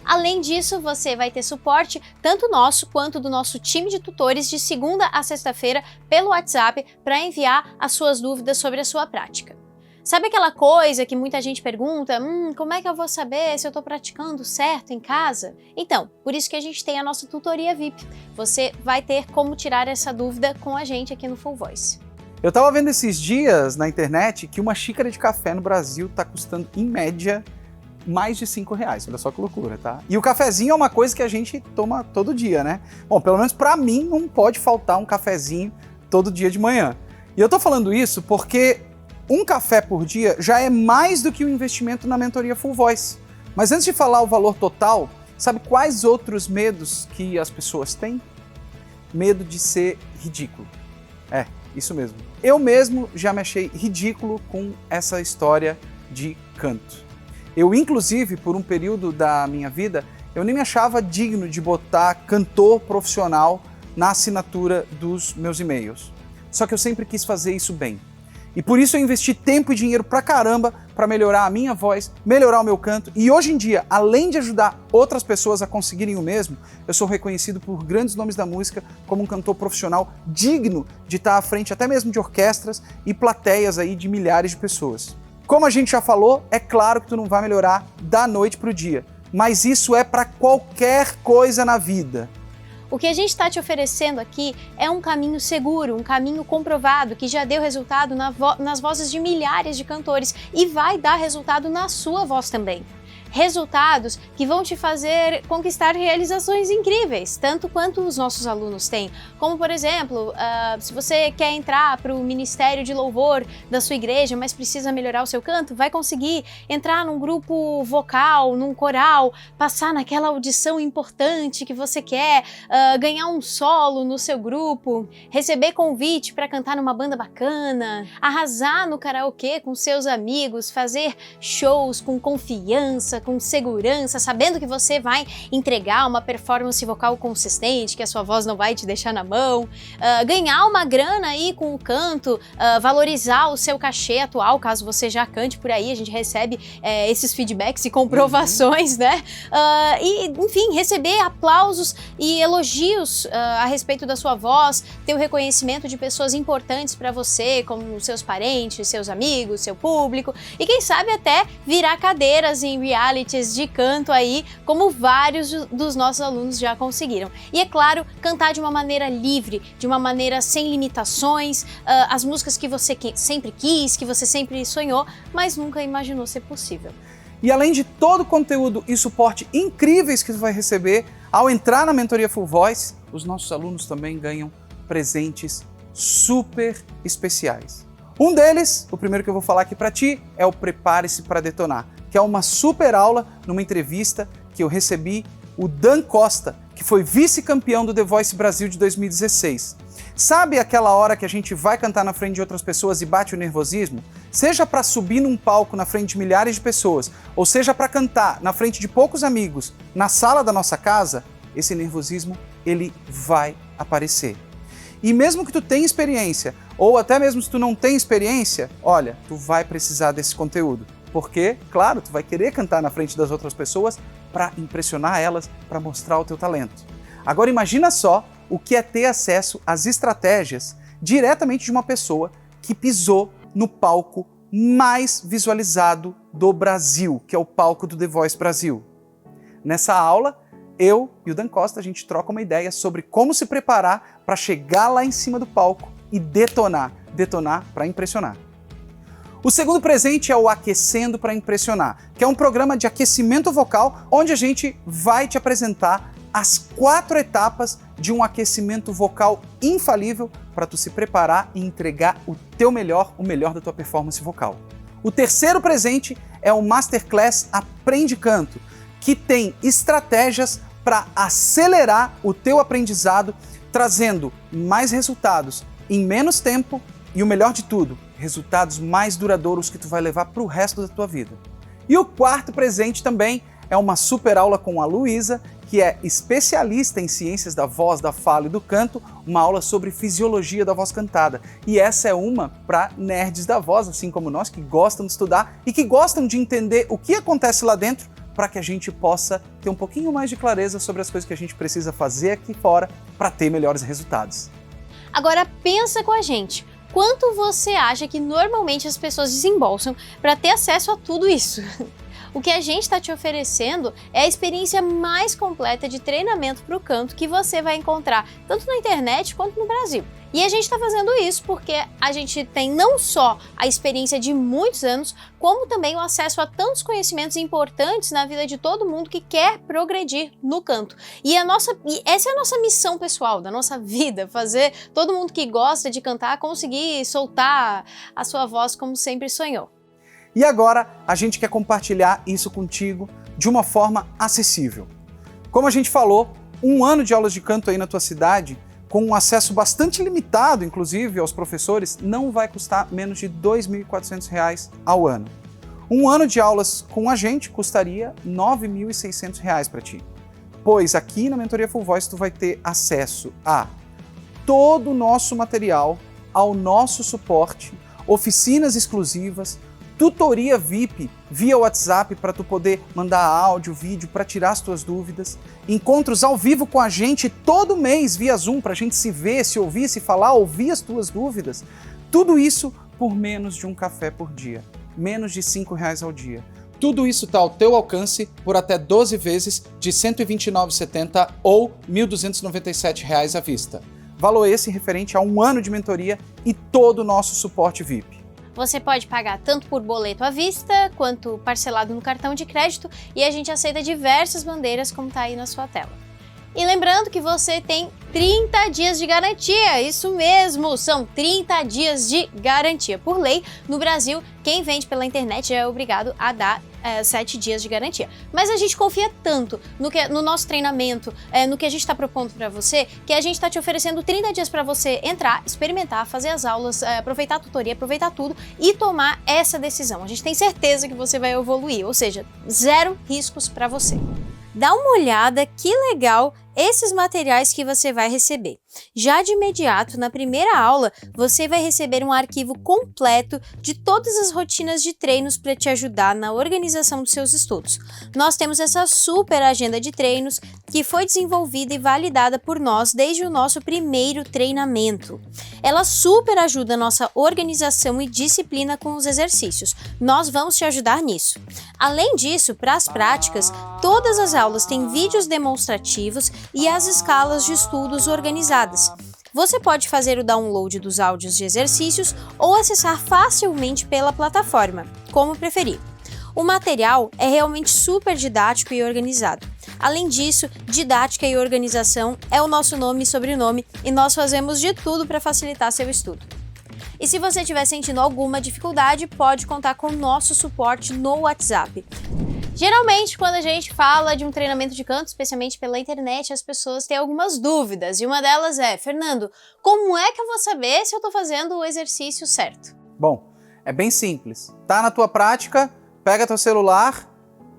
Além disso, você vai ter suporte tanto nosso quanto do nosso time de tutores de segunda a sexta-feira pelo WhatsApp para enviar as suas dúvidas sobre a sua prática. Sabe aquela coisa que muita gente pergunta, como é que eu vou saber se eu estou praticando certo em casa? Então, por isso que a gente tem a nossa tutoria VIP. Você vai ter como tirar essa dúvida com a gente aqui no Full Voice. Eu estava vendo esses dias na internet que uma xícara de café no Brasil está custando, em média, mais de R$5. Olha só que loucura, tá? E o cafezinho é uma coisa que a gente toma todo dia, né? Bom, pelo menos para mim não pode faltar um cafezinho todo dia de manhã. E eu tô falando isso porque um café por dia já é mais do que o investimento na Mentoria Full Voice. Mas antes de falar o valor total, sabe quais outros medos que as pessoas têm? Medo de ser ridículo. É, isso mesmo. Eu mesmo já me achei ridículo com essa história de canto. Eu, inclusive, por um período da minha vida, eu nem me achava digno de botar cantor profissional na assinatura dos meus e-mails. Só que eu sempre quis fazer isso bem. E por isso eu investi tempo e dinheiro pra caramba para melhorar a minha voz, melhorar o meu canto. E hoje em dia, além de ajudar outras pessoas a conseguirem o mesmo, eu sou reconhecido por grandes nomes da música como um cantor profissional digno de estar à frente até mesmo de orquestras e plateias aí de milhares de pessoas. Como a gente já falou, é claro que tu não vai melhorar da noite pro dia, mas isso é para qualquer coisa na vida. O que a gente está te oferecendo aqui é um caminho seguro, um caminho comprovado, que já deu resultado nas vozes de milhares de cantores e vai dar resultado na sua voz também. Resultados que vão te fazer conquistar realizações incríveis, tanto quanto os nossos alunos têm. Como, por exemplo, se você quer entrar para o Ministério de Louvor da sua igreja, mas precisa melhorar o seu canto, vai conseguir entrar num grupo vocal, num coral, passar naquela audição importante que você quer, ganhar um solo no seu grupo, receber convite para cantar numa banda bacana, arrasar no karaokê com seus amigos, fazer shows com confiança, com segurança, sabendo que você vai entregar uma performance vocal consistente, que a sua voz não vai te deixar na mão, ganhar uma grana aí com o canto, valorizar o seu cachê atual, caso você já cante por aí, a gente recebe esses feedbacks e comprovações, né? E, enfim, receber aplausos e elogios a respeito da sua voz, ter o reconhecimento de pessoas importantes para você, como seus parentes, seus amigos, seu público, e quem sabe até virar cadeiras em realities de canto aí, como vários dos nossos alunos já conseguiram. E é claro, cantar de uma maneira livre, de uma maneira sem limitações, as músicas que você sempre quis, que você sempre sonhou, mas nunca imaginou ser possível. E além de todo o conteúdo e suporte incríveis que você vai receber, ao entrar na Mentoria Full Voice, os nossos alunos também ganham presentes super especiais. Um deles, o primeiro que eu vou falar aqui para ti, é o Prepare-se para Detonar, que é uma super aula numa entrevista que eu recebi o Dan Costa, que foi vice-campeão do The Voice Brasil de 2016. Sabe aquela hora que a gente vai cantar na frente de outras pessoas e bate o nervosismo? Seja para subir num palco na frente de milhares de pessoas, ou seja para cantar na frente de poucos amigos, na sala da nossa casa, esse nervosismo, ele vai aparecer. E mesmo que tu tenha experiência, ou até mesmo se tu não tem experiência, olha, tu vai precisar desse conteúdo. Porque, claro, tu vai querer cantar na frente das outras pessoas para impressionar elas, para mostrar o teu talento. Agora imagina só o que é ter acesso às estratégias diretamente de uma pessoa que pisou no palco mais visualizado do Brasil, que é o palco do The Voice Brasil. Nessa aula, eu e o Dan Costa, a gente troca uma ideia sobre como se preparar para chegar lá em cima do palco e detonar para impressionar. O segundo presente é o Aquecendo para Impressionar, que é um programa de aquecimento vocal onde a gente vai te apresentar as 4 etapas de um aquecimento vocal infalível para tu se preparar e entregar o teu melhor, o melhor da tua performance vocal. O terceiro presente é o Masterclass Aprende Canto, que tem estratégias para acelerar o teu aprendizado, trazendo mais resultados em menos tempo e o melhor de tudo, resultados mais duradouros que tu vai levar para o resto da tua vida. E o quarto presente também é uma super aula com a Luísa, que é especialista em ciências da voz, da fala e do canto, uma aula sobre fisiologia da voz cantada. E essa é uma para nerds da voz, assim como nós, que gostam de estudar e que gostam de entender o que acontece lá dentro para que a gente possa ter um pouquinho mais de clareza sobre as coisas que a gente precisa fazer aqui fora para ter melhores resultados. Agora pensa com a gente. Quanto você acha que normalmente as pessoas desembolsam para ter acesso a tudo isso? O que a gente está te oferecendo é a experiência mais completa de treinamento para o canto que você vai encontrar tanto na internet quanto no Brasil. E a gente está fazendo isso porque a gente tem não só a experiência de muitos anos, como também o acesso a tantos conhecimentos importantes na vida de todo mundo que quer progredir no canto. E essa é a nossa missão pessoal, da nossa vida, fazer todo mundo que gosta de cantar conseguir soltar a sua voz como sempre sonhou. E agora a gente quer compartilhar isso contigo de uma forma acessível. Como a gente falou, 1 ano de aulas de canto aí na tua cidade, com um acesso bastante limitado, inclusive, aos professores, não vai custar menos de R$ 2.400 ao ano. 1 ano de aulas com a gente custaria R$ 9.600 para ti. Pois aqui na Mentoria Full Voice tu vai ter acesso a todo o nosso material, ao nosso suporte, oficinas exclusivas, tutoria VIP via WhatsApp para tu poder mandar áudio, vídeo para tirar as tuas dúvidas, encontros ao vivo com a gente todo mês via Zoom para a gente se ver, se ouvir, se falar, ouvir as tuas dúvidas. Tudo isso por menos de um café por dia, menos de R$ 5 ao dia. Tudo isso está ao teu alcance por até 12 vezes de R$ 129,70 ou R$ 1.297 à vista. Valor esse referente a 1 ano de mentoria e todo o nosso suporte VIP. Você pode pagar tanto por boleto à vista, quanto parcelado no cartão de crédito, e a gente aceita diversas bandeiras, como está aí na sua tela. E lembrando que você tem 30 dias de garantia, isso mesmo, são 30 dias de garantia. Por lei, no Brasil, quem vende pela internet é obrigado a dar 7 dias de garantia. Mas a gente confia tanto no nosso treinamento, no que a gente está propondo para você, que a gente está te oferecendo 30 dias para você entrar, experimentar, fazer as aulas, aproveitar a tutoria, aproveitar tudo e tomar essa decisão. A gente tem certeza que você vai evoluir, ou seja, 0 riscos para você. Dá uma olhada, que legal esses materiais que você vai receber. Já de imediato, na primeira aula, você vai receber um arquivo completo de todas as rotinas de treinos para te ajudar na organização dos seus estudos. Nós temos essa super agenda de treinos que foi desenvolvida e validada por nós desde o nosso primeiro treinamento. Ela super ajuda a nossa organização e disciplina com os exercícios. Nós vamos te ajudar nisso. Além disso, para as práticas, todas as aulas têm vídeos demonstrativos e as escalas de estudos organizadas. Você pode fazer o download dos áudios de exercícios ou acessar facilmente pela plataforma, como preferir. O material é realmente super didático e organizado. Além disso, didática e organização é o nosso nome e sobrenome e nós fazemos de tudo para facilitar seu estudo. E se você estiver sentindo alguma dificuldade, pode contar com o nosso suporte no WhatsApp. Geralmente, quando a gente fala de um treinamento de canto, especialmente pela internet, as pessoas têm algumas dúvidas. E uma delas é, Fernando, como é que eu vou saber se eu estou fazendo o exercício certo? Bom, é bem simples. Tá na tua prática, pega teu celular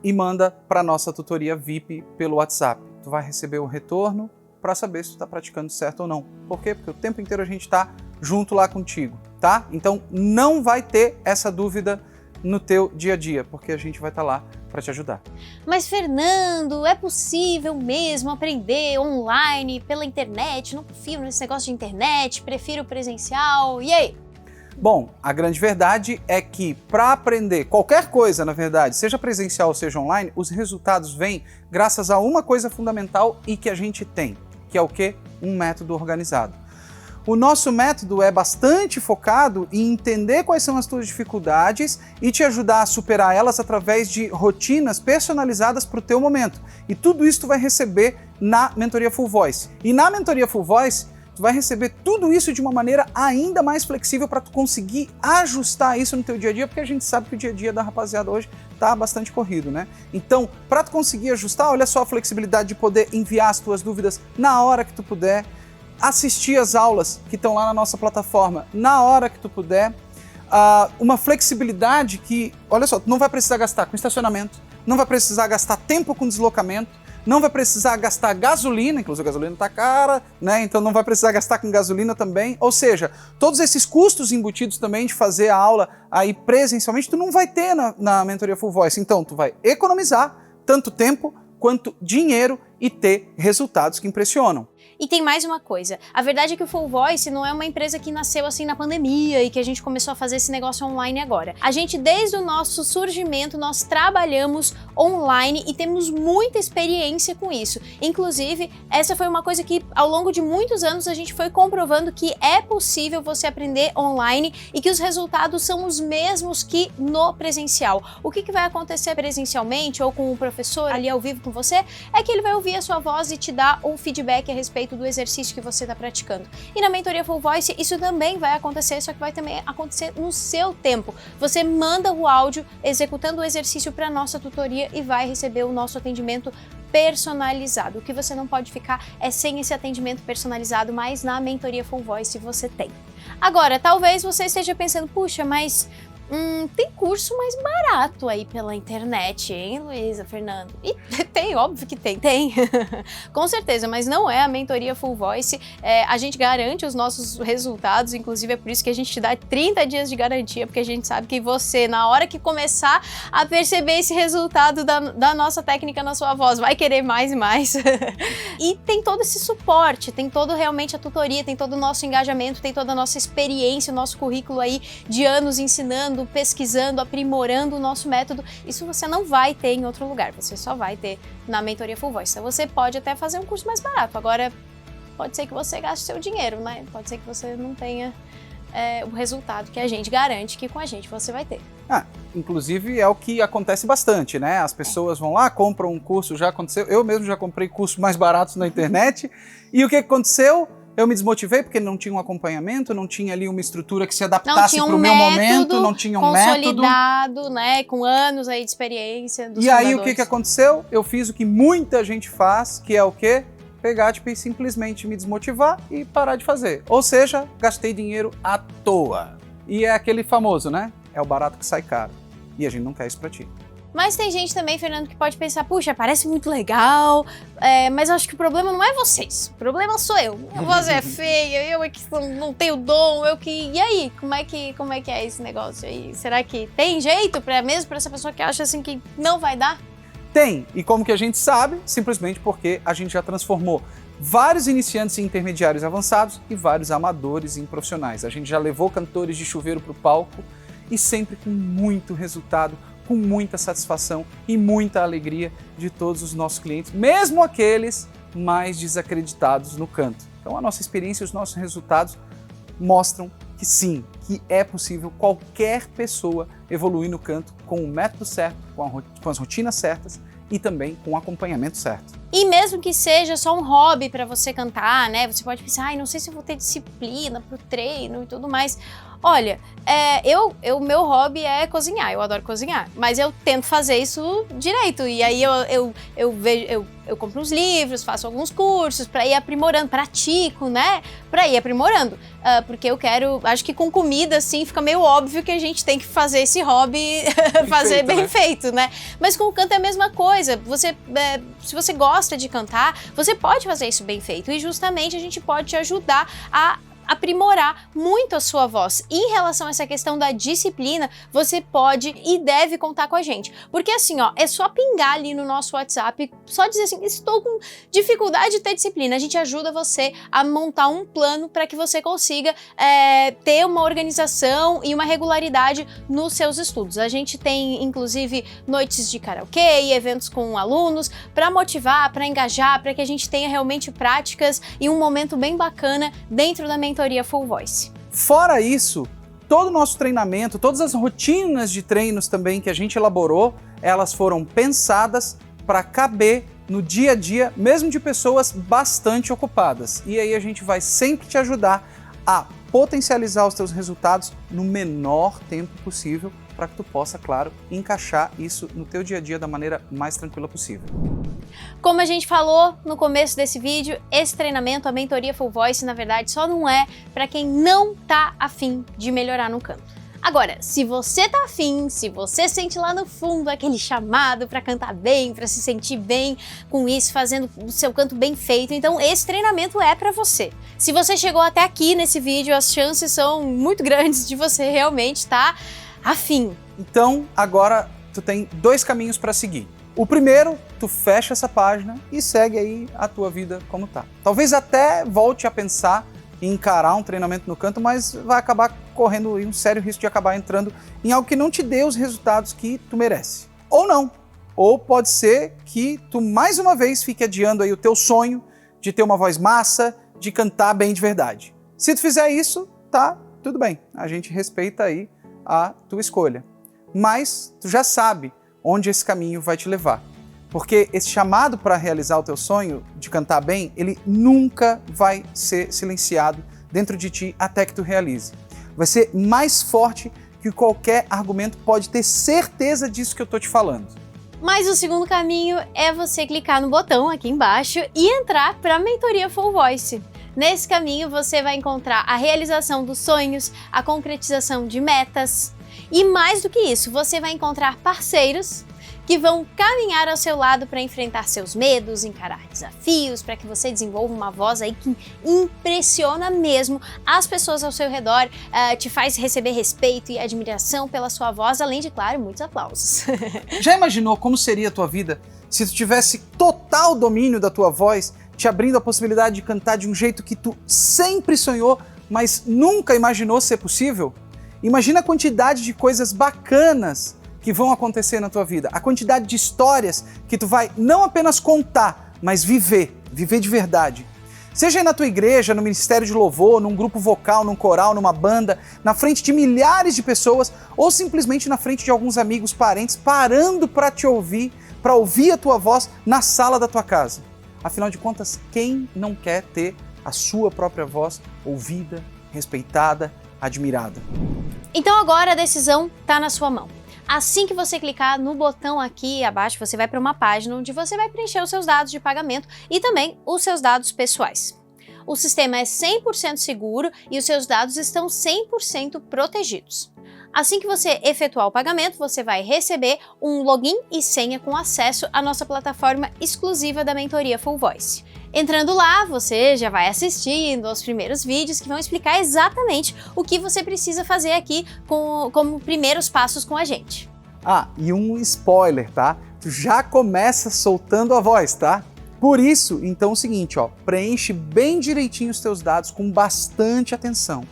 e manda para a nossa tutoria VIP pelo WhatsApp. Tu vai receber o retorno para saber se tu está praticando certo ou não. Por quê? Porque o tempo inteiro a gente está junto lá contigo, tá? Então não vai ter essa dúvida no teu dia a dia, porque a gente vai estar lá para te ajudar. Mas Fernando, é possível mesmo aprender online, pela internet? Não confio nesse negócio de internet, prefiro presencial, e aí? Bom, a grande verdade é que para aprender qualquer coisa, na verdade, seja presencial ou seja online, os resultados vêm graças a uma coisa fundamental e que a gente tem, que é o quê? Um método organizado. O nosso método é bastante focado em entender quais são as tuas dificuldades e te ajudar a superar elas através de rotinas personalizadas para o teu momento. E tudo isso tu vai receber na Mentoria Full Voice. E na Mentoria Full Voice, tu vai receber tudo isso de uma maneira ainda mais flexível para tu conseguir ajustar isso no teu dia a dia, porque a gente sabe que o dia a dia da rapaziada hoje tá bastante corrido, né? Então, para tu conseguir ajustar, olha só a flexibilidade de poder enviar as tuas dúvidas na hora que tu puder, assistir as aulas que estão lá na nossa plataforma na hora que tu puder, uma flexibilidade que, olha só, tu não vai precisar gastar com estacionamento, não vai precisar gastar tempo com deslocamento, não vai precisar gastar gasolina, inclusive a gasolina tá cara, né? Então não vai precisar gastar com gasolina também, ou seja, todos esses custos embutidos também de fazer a aula aí presencialmente, tu não vai ter na Mentoria Full Voice, então tu vai economizar tanto tempo quanto dinheiro e ter resultados que impressionam. E tem mais uma coisa, a verdade é que o Full Voice não é uma empresa que nasceu assim na pandemia e que a gente começou a fazer esse negócio online agora. A gente, desde o nosso surgimento, nós trabalhamos online e temos muita experiência com isso. Inclusive, essa foi uma coisa que ao longo de muitos anos a gente foi comprovando que é possível você aprender online e que os resultados são os mesmos que no presencial. O que vai acontecer presencialmente ou com o professor ali ao vivo com você é que ele vai ouvir a sua voz e te dar um feedback a respeito do exercício que você está praticando. E na Mentoria Full Voice isso também vai acontecer, só que vai também acontecer no seu tempo. Você manda o áudio executando o exercício para nossa tutoria e vai receber o nosso atendimento personalizado. O que você não pode ficar é sem esse atendimento personalizado, mas na Mentoria Full Voice você tem. Agora, talvez você esteja pensando, puxa, mas tem curso mais barato aí pela internet, hein, Luísa, Fernando? E tem, óbvio que tem. Com certeza, mas não é a Mentoria Full Voice. A gente garante os nossos resultados, inclusive é por isso que a gente te dá 30 dias de garantia, porque a gente sabe que você, na hora que começar a perceber esse resultado da nossa técnica na sua voz, vai querer mais e mais. E tem todo esse suporte, tem todo realmente a tutoria, tem todo o nosso engajamento, tem toda a nossa experiência, o nosso currículo aí de anos ensinando, pesquisando, aprimorando o nosso método. Isso você não vai ter em outro lugar, você só vai ter na Mentoria Full Voice. Então você pode até fazer um curso mais barato, agora pode ser que você gaste seu dinheiro, né? Pode ser que você não tenha o resultado que a gente garante que com a gente você vai ter. Inclusive é o que acontece bastante, né? As pessoas vão lá, compram um curso, já aconteceu, eu mesmo já comprei cursos mais baratos na internet, e o que aconteceu? Eu me desmotivei porque não tinha um acompanhamento, não tinha ali uma estrutura que se adaptasse para o meu momento, não tinha um método consolidado, né, com anos aí de experiência dos E aí fundadores. o que aconteceu? Eu fiz o que muita gente faz, que é o quê? Pegar tipo, e simplesmente me desmotivar e parar de fazer. Ou seja, gastei dinheiro à toa. E é aquele famoso, né? É o barato que sai caro. E a gente não quer isso pra ti. Mas tem gente também, Fernando, que pode pensar, puxa, parece muito legal, mas eu acho que o problema não é vocês, o problema sou eu. Minha voz é feia, eu é que não tenho dom, eu que... E aí, como é que é esse negócio aí? Será que tem jeito mesmo para essa pessoa que acha assim que não vai dar? Tem, e como que a gente sabe? Simplesmente porque a gente já transformou vários iniciantes em intermediários avançados e vários amadores em profissionais. A gente já levou cantores de chuveiro para o palco e sempre com muito resultado, com muita satisfação e muita alegria de todos os nossos clientes, mesmo aqueles mais desacreditados no canto. Então a nossa experiência e os nossos resultados mostram que sim, que é possível qualquer pessoa evoluir no canto com o método certo, com as rotinas certas e também com o acompanhamento certo. E mesmo que seja só um hobby para você cantar, né? Você pode pensar, não sei se eu vou ter disciplina pro treino e tudo mais. Olha, meu hobby é cozinhar, eu adoro cozinhar, mas eu tento fazer isso direito. E aí eu compro uns livros, faço alguns cursos para ir aprimorando, pratico, né? Para ir aprimorando. Porque eu acho que com comida, assim, fica meio óbvio que a gente tem que fazer esse hobby fazer bem feito, né? Mas com o canto é a mesma coisa. Se você gosta de cantar, você pode fazer isso bem feito. E justamente a gente pode te ajudar a aprimorar muito a sua voz. E em relação a essa questão da disciplina, você pode e deve contar com a gente. Porque assim, ó, é só pingar ali no nosso WhatsApp, só dizer assim, estou com dificuldade de ter disciplina. A gente ajuda você a montar um plano para que você consiga ter uma organização e uma regularidade nos seus estudos. A gente tem, inclusive, noites de karaokê e eventos com alunos para motivar, para engajar, para que a gente tenha realmente práticas e um momento bem bacana dentro da mentoria Full Voice. Fora isso, todo o nosso treinamento, todas as rotinas de treinos também que a gente elaborou, elas foram pensadas para caber no dia a dia, mesmo de pessoas bastante ocupadas. E aí a gente vai sempre te ajudar a potencializar os teus resultados no menor tempo possível, para que tu possa, claro, encaixar isso no teu dia a dia da maneira mais tranquila possível. Como a gente falou no começo desse vídeo, esse treinamento, a mentoria Full Voice, na verdade, só não é para quem não tá afim de melhorar no canto. Agora, se você tá afim, se você sente lá no fundo aquele chamado para cantar bem, para se sentir bem com isso, fazendo o seu canto bem feito, então esse treinamento é para você. Se você chegou até aqui nesse vídeo, as chances são muito grandes de você realmente estar afim. Então, agora tu tem 2 caminhos para seguir. O primeiro, tu fecha essa página e segue aí a tua vida como tá. Talvez até volte a pensar em encarar um treinamento no canto, mas vai acabar correndo um sério risco de acabar entrando em algo que não te dê os resultados que tu merece. Ou não. Ou pode ser que tu mais uma vez fique adiando aí o teu sonho de ter uma voz massa, de cantar bem de verdade. Se tu fizer isso, tá tudo bem. A gente respeita aí a tua escolha. Mas tu já sabe onde esse caminho vai te levar. Porque esse chamado para realizar o teu sonho de cantar bem, ele nunca vai ser silenciado dentro de ti até que tu realize. Vai ser mais forte que qualquer argumento, pode ter certeza disso que eu tô te falando. Mas o segundo caminho é você clicar no botão aqui embaixo e entrar para a mentoria Full Voice. Nesse caminho você vai encontrar a realização dos sonhos, a concretização de metas e mais do que isso, você vai encontrar parceiros que vão caminhar ao seu lado para enfrentar seus medos, encarar desafios, para que você desenvolva uma voz aí que impressiona mesmo as pessoas ao seu redor, te faz receber respeito e admiração pela sua voz, além de, claro, muitos aplausos. Já imaginou como seria a tua vida se tu tivesse total domínio da tua voz, te abrindo a possibilidade de cantar de um jeito que tu sempre sonhou, mas nunca imaginou ser possível? Imagina a quantidade de coisas bacanas que vão acontecer na tua vida, a quantidade de histórias que tu vai não apenas contar, mas viver de verdade. Seja aí na tua igreja, no ministério de louvor, num grupo vocal, num coral, numa banda, na frente de milhares de pessoas, ou simplesmente na frente de alguns amigos, parentes, parando para te ouvir, para ouvir a tua voz na sala da tua casa. Afinal de contas, quem não quer ter a sua própria voz ouvida, respeitada, admirada? Então agora a decisão está na sua mão. Assim que você clicar no botão aqui abaixo, você vai para uma página onde você vai preencher os seus dados de pagamento e também os seus dados pessoais. O sistema é 100% seguro e os seus dados estão 100% protegidos. Assim que você efetuar o pagamento, você vai receber um login e senha com acesso à nossa plataforma exclusiva da mentoria Full Voice. Entrando lá, você já vai assistindo aos primeiros vídeos que vão explicar exatamente o que você precisa fazer aqui como primeiros passos com a gente. Ah, e um spoiler, tá? Tu já começa soltando a voz, tá? Por isso, então é o seguinte, ó, preenche bem direitinho os teus dados com bastante atenção.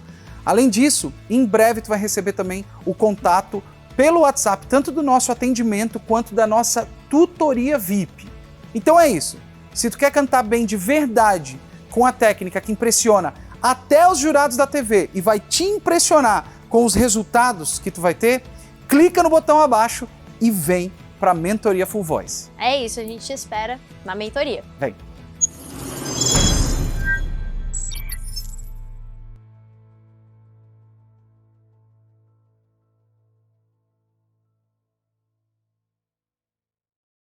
Além disso, em breve tu vai receber também o contato pelo WhatsApp, tanto do nosso atendimento quanto da nossa tutoria VIP. Então é isso. Se tu quer cantar bem de verdade, com a técnica que impressiona até os jurados da TV e vai te impressionar com os resultados que tu vai ter, clica no botão abaixo e vem para a mentoria Full Voice. É isso, a gente te espera na mentoria. Vem.